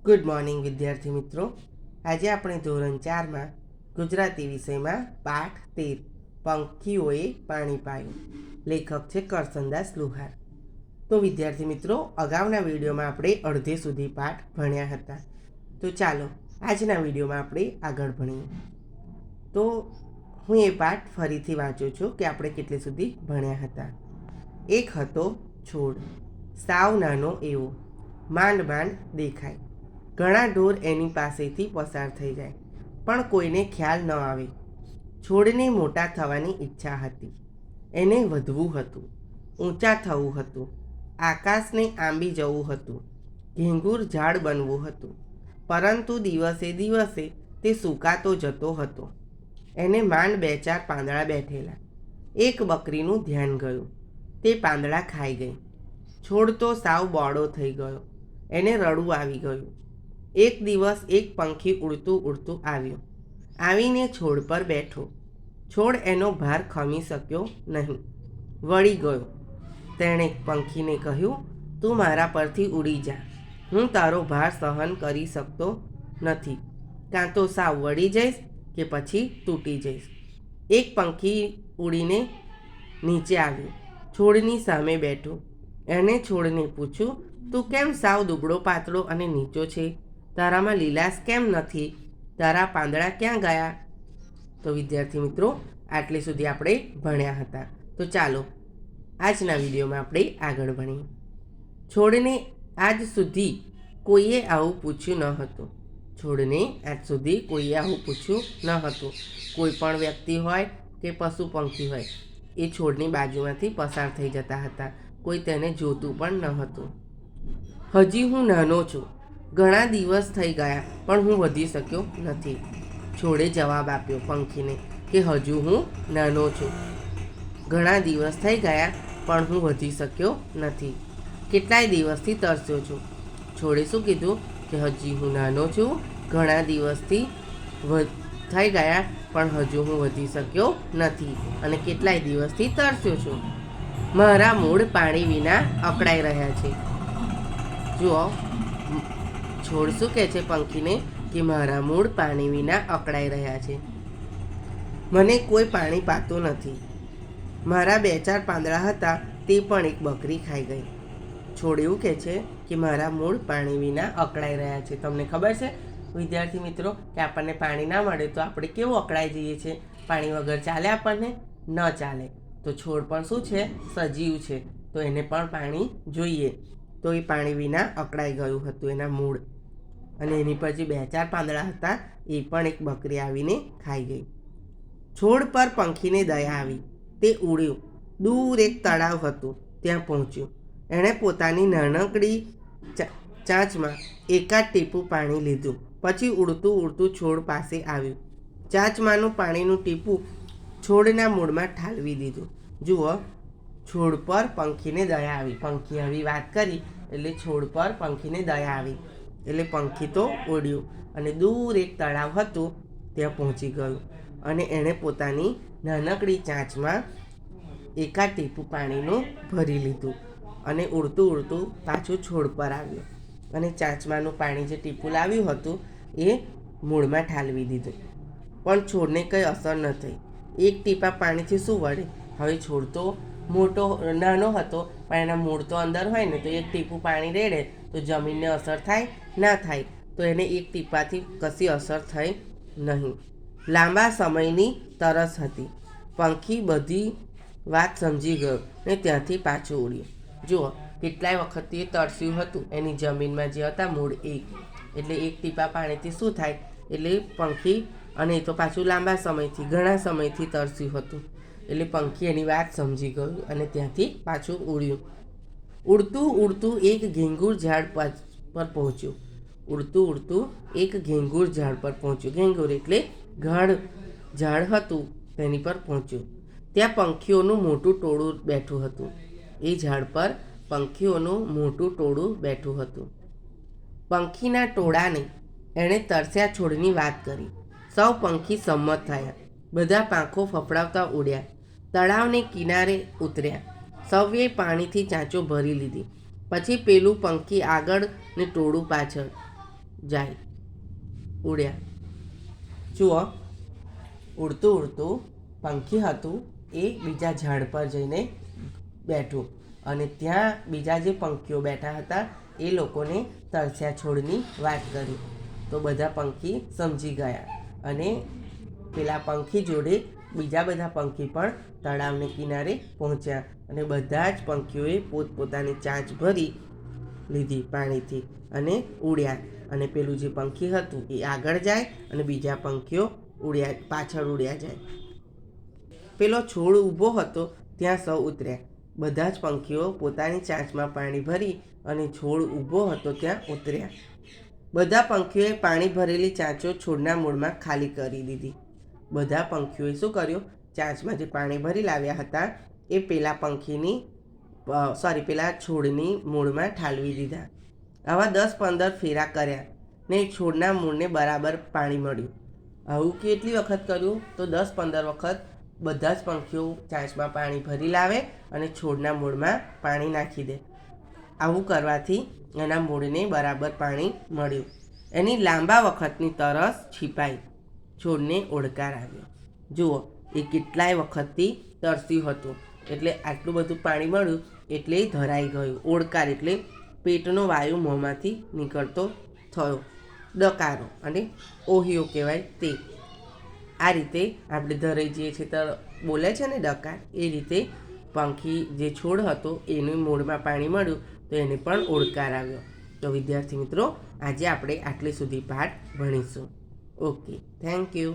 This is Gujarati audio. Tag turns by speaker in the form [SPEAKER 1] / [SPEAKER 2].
[SPEAKER 1] ગુડ મોર્નિંગ વિદ્યાર્થી મિત્રો. આજે આપણે ધોરણ 4માં ગુજરાતી વિષયમાં પાઠ 13 પંખીઓએ પાણી પાયું. લેખક છે કરસનદાસ લુહાર. તો વિદ્યાર્થી મિત્રો, અગાઉના વિડીયોમાં આપણે અડધે સુધી પાઠ ભણ્યા હતા. તો ચાલો આજના વિડીયોમાં આપણે આગળ ભણીએ. તો હું એ પાઠ ફરીથી વાંચું છું કે આપણે કેટલે સુધી ભણ્યા હતા. એક હતો છોડ, સાવ નાનો એવો, માંડ માંડ દેખાય. ઘણા ઢોર એની પાસેથી પસાર થઈ જાય, પણ કોઈને ખ્યાલ ન આવે. છોડને મોટા થવાની ઈચ્છા હતી. એને વધવું હતું, ઊંચા થવું હતું, આકાશને આંબી જવું હતું, ઘેંઘૂર ઝાડ બનવું હતું. પરંતુ દિવસે દિવસે તે સૂકાતો જતો હતો. એને માંડ 2-4 પાંદડા બેઠેલા. એક બકરીનું ધ્યાન ગયું. તે પાંદડા ખાઈ ગઈ. છોડ તો સાવ બોળો થઈ ગયો. એને રડવું આવી ગયું. એક દિવસ એક પંખી ઉડતું ઉડતું આવ્યું. આવીને છોડ પર બેઠો. છોડ એનો ભાર ખમી શક્યો નહીં, વળી ગયો. તેણે પંખીને કહ્યું, તું મારા પરથી ઉડી જા. હું તારો ભાર સહન કરી શકતો નથી. કાં તો સાવ વળી જઈશ કે પછી તૂટી જઈશ. એક પંખી ઉડીને નીચે આવ્યું. છોડની સામે બેઠું. એણે છોડને પૂછ્યું, તું કેમ સાવ દુબળો પાતળો અને નીચો છે? તારામાં લીલાશ કેમ નથી? તારા પાંદડા ક્યાં ગયા? તો વિદ્યાર્થી મિત્રો, આટલે સુધી આપણે ભણ્યા હતા. તો ચાલો આજના વિડીયોમાં આપણે આગળ ભણીએ. છોડને આજ સુધી કોઈએ આવું પૂછ્યું ન હતું. છોડને આજ સુધી કોઈએ આવું પૂછ્યું ન હતું. કોઈ પણ વ્યક્તિ હોય કે પશુ પંખી હોય, એ છોડની બાજુમાંથી પસાર થઈ જતા હતા. કોઈ તેને જોતું પણ ન હતું. હજી હું નાનો છું. ઘણા દિવસ થઈ ગયા પણ હું વધી શક્યો નથી. છોડે જવાબ આપ્યો પંખીને કે હજુ હું નાનો છું. ઘણા દિવસ થઈ ગયા પણ હું વધી શક્યો નથી. કેટલાય દિવસથી તરસ્યો છું. છોડે શું કીધું કે હજી હું નાનો છું, ઘણા દિવસથી થઈ ગયા પણ હજુ હું વધી શક્યો નથી અને કેટલાય દિવસથી તરસ્યો છું. મારા મૂળ પાણી વિના અકળાઈ રહ્યા છે. જુઓ, છોડ શું કહે છે પંખીને કે મારા મૂળ પાણી વિના અકળાઈ રહ્યા છે. મને કોઈ પાણી પાતું નથી. મારા 2-4 પાંદડા હતા તે પણ એક બકરી ખાઈ ગઈ. છોડ એવું કહે છે કે મારા મૂળ પાણી વિના અકળાઈ રહ્યા છે. તમને ખબર છે વિદ્યાર્થી મિત્રો કે આપણને પાણી ના મળે તો આપણે કેવું અકળાઈ જઈએ છીએ? પાણી વગર ચાલે આપણને? ન ચાલે. તો છોડ પણ શું છે? સજીવ છે. તો એને પણ પાણી જોઈએ. તો એ પાણી વિના અકળાઈ ગયું હતું એના મૂળ. અને એની પર જે 2-4 પાંદડા હતા એ પણ એક બકરી આવીને ખાઈ ગઈ. છોડ પર પંખીને દયા આવી. તે ઉડ્યું. દૂર એક તળાવ હતું, ત્યાં પહોંચ્યું. એણે પોતાની નાનકડી ચાંચમાં એકાદ ટીપું પાણી લીધું. પછી ઉડતું ઉડતું છોડ પાસે આવ્યું. ચાંચમાંનું પાણીનું ટીપું છોડના મૂળમાં ઠાલવી દીધું. જુઓ, છોડ પર પંખીને દયા આવી. પંખી આવી વાત કરી એટલે છોડ પર પંખીને દયા આવી. એટલે પંખી તો ઉડ્યું અને દૂર એક તળાવ હતું ત્યાં પહોંચી ગયું. અને એણે પોતાની નાનકડી ચાંચમાં એકાદ ટીપું પાણીનું ભરી લીધું અને ઉડતું ઉડતું પાછું છોડ પર આવ્યું. અને ચાંચમાંનું પાણી જે ટીપું લાવ્યું હતું એ મૂળમાં ઠાલવી દીધું. પણ છોડને કંઈ અસર ન થઈ. એક ટીપા પાણીથી શું વળે? હવે છોડ તો નાનો હતો પણ એના મૂળ તો અંદર હોય ને, તો એક ટીપું પાણી રેડે તો જમીનને અસર થાય? ના થાય. તો એને એક ટીપાથી કશી અસર થઈ નહીં. લાંબા સમયની તરસ હતી. પંખી બધી વાત સમજી ગયો ને ત્યાંથી પાછું ઉડ્યું. જુઓ, કેટલાય વખતથી એ તરસ્યું હતું. એની જમીનમાં જે હતા મૂળ એટલે એક ટીપા પાણીથી શું થાય? એટલે પંખી, અને એ તો પાછું લાંબા સમયથી, ઘણા સમયથી તરસ્યું હતું. એટલે પંખી એની વાત સમજી ગયું અને ત્યાંથી પાછું ઉડ્યું. ઉડતું ઉડતું એક ઘેંઘૂર ઝાડ પર પહોંચ્યું. ઉડતું ઉડતું એક ઘેંઘૂર ઝાડ પર પહોંચ્યું. ઘેંઘૂર એટલે ગાઢ ઝાડ હતું તેની પર પહોંચ્યું. ત્યાં પંખીઓનું મોટું ટોળું બેઠું હતું. એ ઝાડ પર પંખીઓનું મોટું ટોળું બેઠું હતું. પંખીના ટોળાને એણે તરસ્યા છોડની વાત કરી. સૌ પંખી સંમત થયા. બધા પાંખો ફફડાવતા ઉડ્યા. તળાવને કિનારે ઉતર્યા. સૌએ પાણીથી ચાંચો ભરી લીધી. પછી પેલું પંખી આગળ ને ટોળું પાછળ. જાય. ઉડ્યા. જુઓ, ઉડતું ઉડતું પંખી હતું એ બીજા ઝાડ પર જઈને બેઠું અને ત્યાં બીજા જે પંખીઓ બેઠા હતા એ લોકોને તરસ્યા છોડની વાત કરી. તો બધા પંખી સમજી ગયા અને પેલા પંખી જોડે બીજા બધા પંખી પણ તળાવને કિનારે પહોંચ્યા અને બધા જ પંખીઓએ પોતપોતાની ચાંચ ભરી લીધી પાણીથી અને ઉડ્યા. અને પેલું જે પંખી હતું એ આગળ જાય અને બીજા પંખીઓ પાછળ ઉડ્યા જાય. પેલો છોડ ઊભો હતો ત્યાં સૌ ઉતર્યા. બધા જ પંખીઓ પોતાની ચાંચમાં પાણી ભરી અને છોડ ઊભો હતો ત્યાં ઉતર્યા. બધા પંખીઓએ પાણી ભરેલી ચાંચો છોડના મૂળમાં ખાલી કરી દીધી. બધા પંખીઓએ શું કર્યું? ચાંચમાં જે પાણી ભરી લાવ્યા હતા એ પેલા છોડની મૂળમાં ઠાલવી દીધા. આવા 10-15 ફેરા કર્યા ને છોડના મૂળને બરાબર પાણી મળ્યું. આવું કેટલી વખત કર્યું? તો 10-15 વખત બધા જ પંખીઓ ચાંચમાં પાણી ભરી લાવે અને છોડના મૂળમાં પાણી નાખી દે. આવું કરવાથી એના મૂળને બરાબર પાણી મળ્યું. એની લાંબા વખતની તરસ છીપાઈ. છોડને ઓડકાર આવ્યો. જુઓ, એ કેટલાય વખતથી તરસ્યું હતું એટલે આટલું બધું પાણી મળ્યું એટલે ધરાઈ ગયું. ઓડકાર એટલે પેટનો વાયુ મોંમાંથી નીકળતો થયો. ડકારો અને ઓહિયો કહેવાય તે. આ રીતે આપણે ધરાઈ જઈએ છીએ તો બોલે છે ને ડકાર, એ રીતે પંખી જે છોડ હતો એની મૂળમાં પાણી મળ્યું તો એને પણ ઓડકાર આવ્યો. તો વિદ્યાર્થી મિત્રો, આજે આપણે આટલી સુધી પાઠ ભણીશું. Okay, thank you.